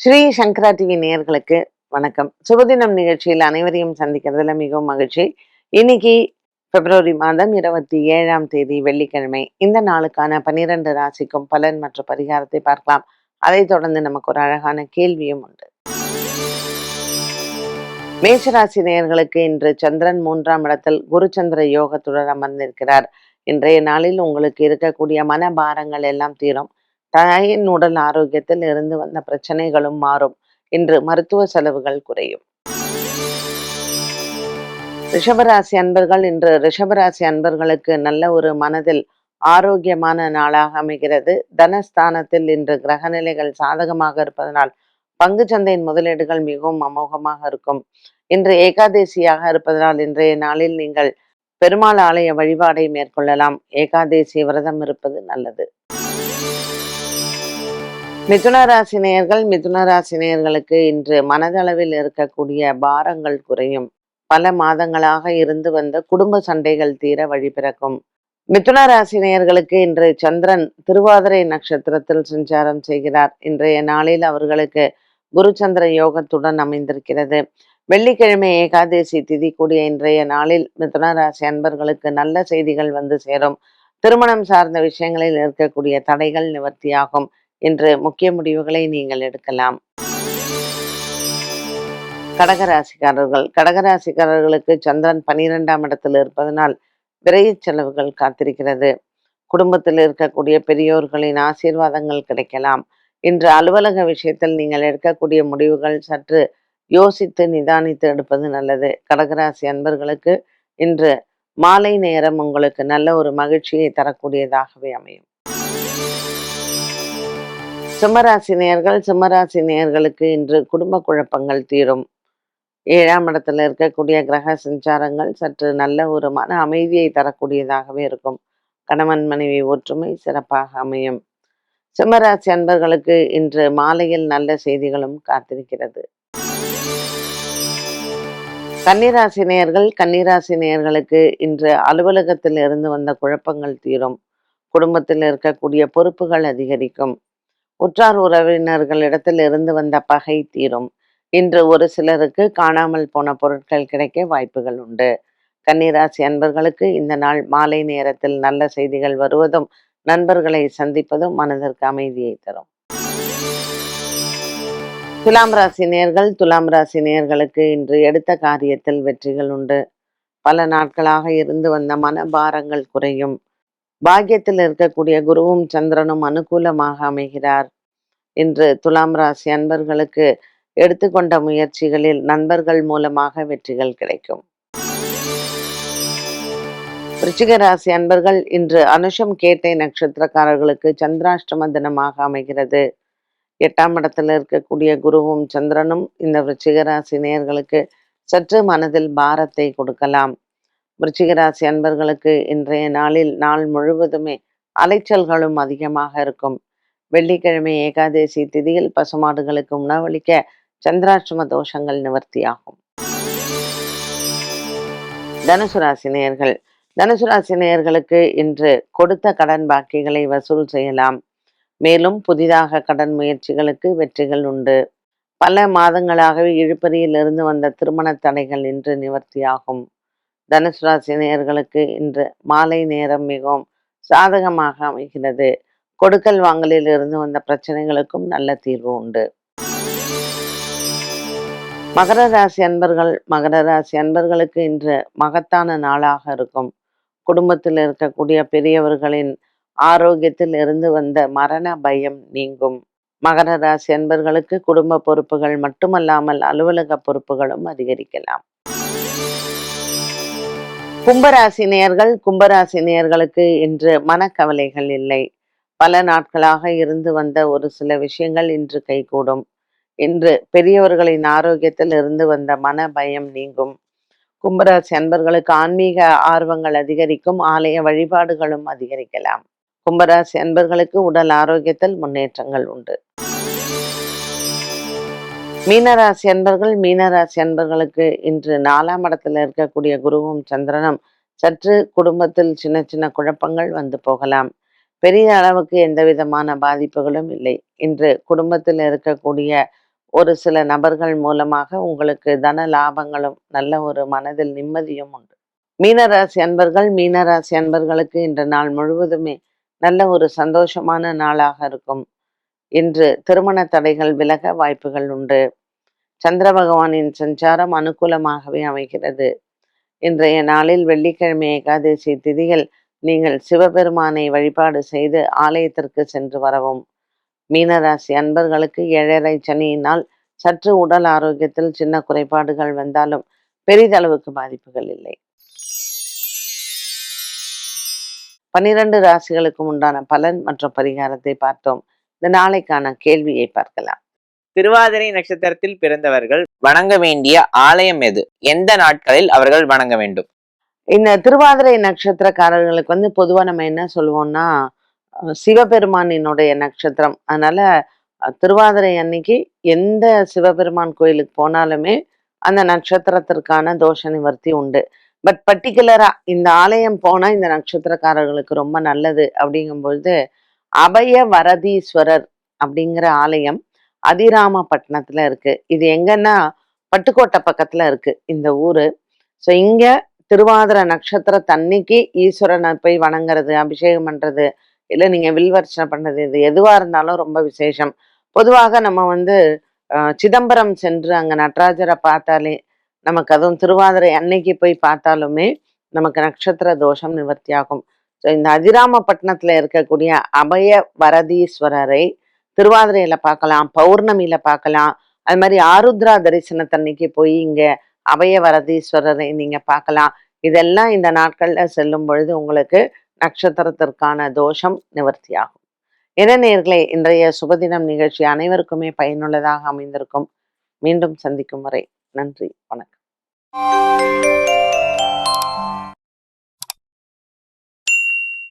ஸ்ரீ சங்கரா TV நேயர்களுக்கு வணக்கம். சுபதினம் நிகழ்ச்சியில் அனைவரையும் சந்திக்கிறதுல மிகவும் மகிழ்ச்சி. இன்னைக்கு பிப்ரவரி மாதம் 27ஆம் தேதி வெள்ளிக்கிழமை. இந்த நாளுக்கான 12 ராசிக்கும் பலன் மற்றும் பரிகாரத்தை பார்க்கலாம். அதைத் தொடர்ந்து நமக்கு ஒரு அழகான கேள்வியும் உண்டு. மேஷராசி நேயர்களுக்கு இன்று சந்திரன் 3ஆம் இடத்தில் குருச்சந்திர யோகத்துடன் அமர்ந்திருக்கிறார். இன்றைய நாளில் உங்களுக்கு இருக்கக்கூடிய மனபாரங்கள் எல்லாம் தீரும். தாயின் உடல் ஆரோக்கியத்தில் இருந்து வந்த பிரச்சனைகளும் மாறும். இன்று மருத்துவ செலவுகள் குறையும். ரிஷபராசி அன்பர்கள், இன்று ரிஷபராசி அன்பர்களுக்கு நல்ல ஒரு மனதில் ஆரோக்கியமான நாளாக அமைகிறது. தனஸ்தானத்தில் இன்று கிரகநிலைகள் சாதகமாக இருப்பதனால் பங்கு சந்தையின் முதலீடுகள் மிகவும் அமோகமாக இருக்கும். இன்று ஏகாதேசியாக இருப்பதனால் இன்றைய நாளில் நீங்கள் பெருமாள் ஆலய வழிபாடை மேற்கொள்ளலாம். ஏகாதேசி விரதம் இருப்பது நல்லது. மிதுன ராசி நேயர்களுக்கு இன்று மனதளவில் இருக்கக்கூடிய பாரங்கள் குறையும். பல மாதங்களாக இருந்து வந்த குடும்ப சண்டைகள் தீர வழி பிறக்கும். மிதுன ராசி நேயர்களுக்கு இன்று சந்திரன் திருவாதிரை நட்சத்திரத்தில் சஞ்சாரம் செய்கிறார். இன்றைய நாளில் அவர்களுக்கு குருச்சந்திர யோகத்துடன் அமைந்திருக்கிறது. வெள்ளிக்கிழமை ஏகாதேசி திதி கூடிய இன்றைய நாளில் மிதுன ராசி அன்பர்களுக்கு நல்ல செய்திகள் வந்து சேரும். திருமணம் சார்ந்த விஷயங்களில் இருக்கக்கூடிய தடைகள் நிவர்த்தியாகும். இன்று முக்கிய முடிவுகளை நீங்கள் எடுக்கலாம். கடகராசிக்காரர்களுக்கு சந்திரன் 12ஆம் இடத்தில் இருப்பதனால் விரைய செலவுகள் காத்திருக்கிறது. குடும்பத்தில் இருக்கக்கூடிய பெரியோர்களின் ஆசீர்வாதங்கள் கிடைக்கலாம். இன்று அலுவலக விஷயத்தில் நீங்கள் எடுக்கக்கூடிய முடிவுகள் சற்று யோசித்து நிதானித்து எடுப்பது நல்லது. கடகராசி அன்பர்களுக்கு இன்று மாலை நேரம் உங்களுக்கு நல்ல ஒரு மகிழ்ச்சியை தரக்கூடியதாகவே அமையும். சிம்மராசி நேயர்களுக்கு இன்று குடும்ப குழப்பங்கள் தீரும். 7ஆம் இடத்துல இருக்கக்கூடிய கிரக சஞ்சாரங்கள் சற்று நல்ல ஒரு மன அமைதியை தரக்கூடியதாகவே இருக்கும். கணவன் மனைவி ஒற்றுமை சிறப்பாக அமையும். சிம்மராசி அன்பர்களுக்கு இன்று மாலையில் நல்ல செய்திகளும் காத்திருக்கிறது. கன்னிராசி நேயர்களுக்கு இன்று அலுவலகத்தில் இருந்து வந்த குழப்பங்கள் தீரும். குடும்பத்தில் இருக்கக்கூடிய பொறுப்புகள் அதிகரிக்கும். உற்றார் உறவினர்களிடத்தில் இருந்து வந்த பகை தீரும். இன்று ஒரு சிலருக்கு காணாமல் போன பொருட்கள் கிடைக்க வாய்ப்புகள் உண்டு. கன்னிராசி அன்பர்களுக்கு இந்த நாள் மாலை நேரத்தில் நல்ல செய்திகள் வருவதும் நண்பர்களை சந்திப்பதும் மனதிற்கு அமைதியை தரும். துலாம் ராசி நேயர்களுக்கு இன்று எடுத்த காரியத்தில் வெற்றிகள் உண்டு. பல நாட்களாக இருந்து வந்த மனபாரங்கள் குறையும். பாக்கியத்தில் இருக்கக்கூடிய குருவும் சந்திரனும் அனுகூலமாக அமைகிறார். இன்று துலாம் ராசி அன்பர்களுக்கு எடுத்துக்கொண்ட முயற்சிகளில் நண்பர்கள் மூலமாக வெற்றிகள் கிடைக்கும். விருச்சிக ராசி அன்பர்கள், இன்று அனுஷம் கேட்டை நட்சத்திரக்காரர்களுக்கு சந்திராஷ்டம தினமாக அமைகிறது. 8ஆம் இடத்தில் இருக்கக்கூடிய குருவும் சந்திரனும் இந்த விருச்சிக ராசி நேயர்களுக்கு சற்று மனதில் பாரத்தை கொடுக்கலாம். விருச்சிக ராசி அன்பர்களுக்கு இன்றைய நாளில் நாள் முழுவதுமே அலைச்சல்களும் அதிகமாக இருக்கும். வெள்ளிக்கிழமை ஏகாதேசி திதியில் பசுமாடுகளுக்கு உணவளிக்க சந்திராஷ்டம தோஷங்கள் நிவர்த்தியாகும். தனுசு ராசி நேயர்களுக்கு இன்று கொடுத்த கடன் பாக்கிகளை வசூல் செய்யலாம். மேலும் புதிதாக கடன் முயற்சிகளுக்கு வெற்றிகள் உண்டு. பல மாதங்களாகவே இழுபறியில் இருந்து வந்த திருமண தடைகள் இன்று நிவர்த்தியாகும். தனுசு ராசி நேயர்களுக்கு இன்று மாலை நேரம் மிகவும் சாதகமாக அமைகிறது. கொடுக்கல் வாங்கலில் இருந்து வந்த பிரச்சனைகளுக்கும் நல்ல தீர்வு உண்டு. மகர ராசி அன்பர்களுக்கு இன்று மகத்தான நாளாக இருக்கும். குடும்பத்தில் இருக்கக்கூடிய பெரியவர்களின் ஆரோக்கியத்தில் இருந்து வந்த மரண பயம் நீங்கும். மகர ராசி அன்பர்களுக்கு குடும்ப பொறுப்புகள் மட்டுமல்லாமல் அலுவலக பொறுப்புகளும் அதிகரிக்கலாம். கும்பராசி நேயர்களுக்கு இன்று மனக்கவலைகள் இல்லை. பல நாட்களாக இருந்து வந்த ஒரு சில விஷயங்கள் இன்று கைகூடும். இன்று பெரியவர்களின் ஆரோக்கியத்தில் இருந்து வந்த மன பயம் நீங்கும். கும்பராசி அன்பர்களுக்கு ஆன்மீக ஆர்வங்கள் அதிகரிக்கும். ஆலய வழிபாடுகளும் அதிகரிக்கலாம். கும்பராசி அன்பர்களுக்கு உடல் ஆரோக்கியத்தில் முன்னேற்றங்கள் உண்டு. மீனராசி அன்பர்களுக்கு இன்று 4ஆம் இடத்துல இருக்கக்கூடிய குருவும் சந்திரனும் சற்று குடும்பத்தில் சின்ன சின்ன குழப்பங்கள் வந்து போகலாம். பெரிய அளவுக்கு எந்த விதமான பாதிப்புகளும் இல்லை. இன்று குடும்பத்தில் இருக்கக்கூடிய ஒரு சில நபர்கள் மூலமாக உங்களுக்கு தன லாபங்களும், நல்ல ஒரு மனதில் நிம்மதியும் உண்டு. மீனராசி அன்பர்களுக்கு இன்று நாள் முழுவதுமே நல்ல ஒரு சந்தோஷமான நாளாக இருக்கும். இன்று திருமண தடைகள் விலக வாய்ப்புகள் உண்டு. சந்திர பகவானின் சஞ்சாரம் அனுகூலமாகவே அமைகிறது. இன்றைய நாளில் வெள்ளிக்கிழமை ஏகாதசி திதியில் நீங்கள் சிவபெருமானை வழிபாடு செய்து ஆலயத்திற்கு சென்று வரவும். மீனராசி அன்பர்களுக்கு 7.5 சனியினால் சற்று உடல் ஆரோக்கியத்தில் சின்ன குறைபாடுகள் வந்தாலும் பெரிதளவுக்கு பாதிப்புகள் இல்லை. 12 ராசிகளுக்கும் உண்டான பலன் மற்றும் பரிகாரத்தை பார்த்தோம். இந்த நாளைக்கான கேள்வியை பார்க்கலாம். திருவாதிரை நட்சத்திரத்தில் பிறந்தவர்கள் வணங்க வேண்டிய ஆலயம் எது? எந்த நாட்களில் அவர்கள் வணங்க வேண்டும்? இந்த திருவாதிரை நட்சத்திரக்காரர்களுக்கு பொதுவா நம்ம என்ன சொல்லுவோம்னா, சிவபெருமானினுடைய நட்சத்திரம். அதனால திருவாதிரை அன்னைக்கு எந்த சிவபெருமான் கோயிலுக்கு போனாலுமே அந்த நட்சத்திரத்திற்கான தோஷ நிவர்த்தி உண்டு. பட் பர்ட்டிகுலரா இந்த ஆலயம் போனா இந்த நட்சத்திரக்காரர்களுக்கு ரொம்ப நல்லது அப்படிங்கும்பொழுது, அபய வரதீஸ்வரர் அப்படிங்கிற ஆலயம் அதிராமபட்டினத்துல இருக்கு. இது எங்கன்னா பட்டுக்கோட்டை பக்கத்துல இருக்கு இந்த ஊரு. ஸோ இங்க திருவாதிரை நட்சத்திரத்தன்னைக்கு ஈஸ்வரனை போய் வணங்குறது, அபிஷேகம் பண்றது, இல்லை நீங்க வில்வர்ச்சனை பண்றது, இது எதுவா இருந்தாலும் ரொம்ப விசேஷம். பொதுவாக நம்ம சிதம்பரம் சென்று அங்க நடராஜரை பார்த்தாலே நமக்கு, அதுவும் திருவாதிரை அன்னைக்கு போய் பார்த்தாலுமே நமக்கு நட்சத்திர தோஷம் நிவர்த்தி ஆகும். ஸோ இந்த அதிராமபட்டினத்துல இருக்கக்கூடிய அபய வரதீஸ்வரரை திருவாதிரையில பார்க்கலாம், பௌர்ணமியில பார்க்கலாம். அது மாதிரி ஆருத்ரா தரிசனத்தன்னைக்கு போய் இங்க அபய வரதீஸ்வரரை நீங்க பார்க்கலாம். இதெல்லாம் இந்த நாட்கள்ல செல்லும் பொழுது உங்களுக்கு நட்சத்திரத்திற்கான தோஷம் நிவர்த்தி ஆகும். என்ன நேயர்களே, இன்றைய சுபதினம் நிகழ்ச்சி அனைவருக்குமே பயனுள்ளதாக அமைந்திருக்கும். மீண்டும் சந்திக்கும் வரை நன்றி, வணக்கம்.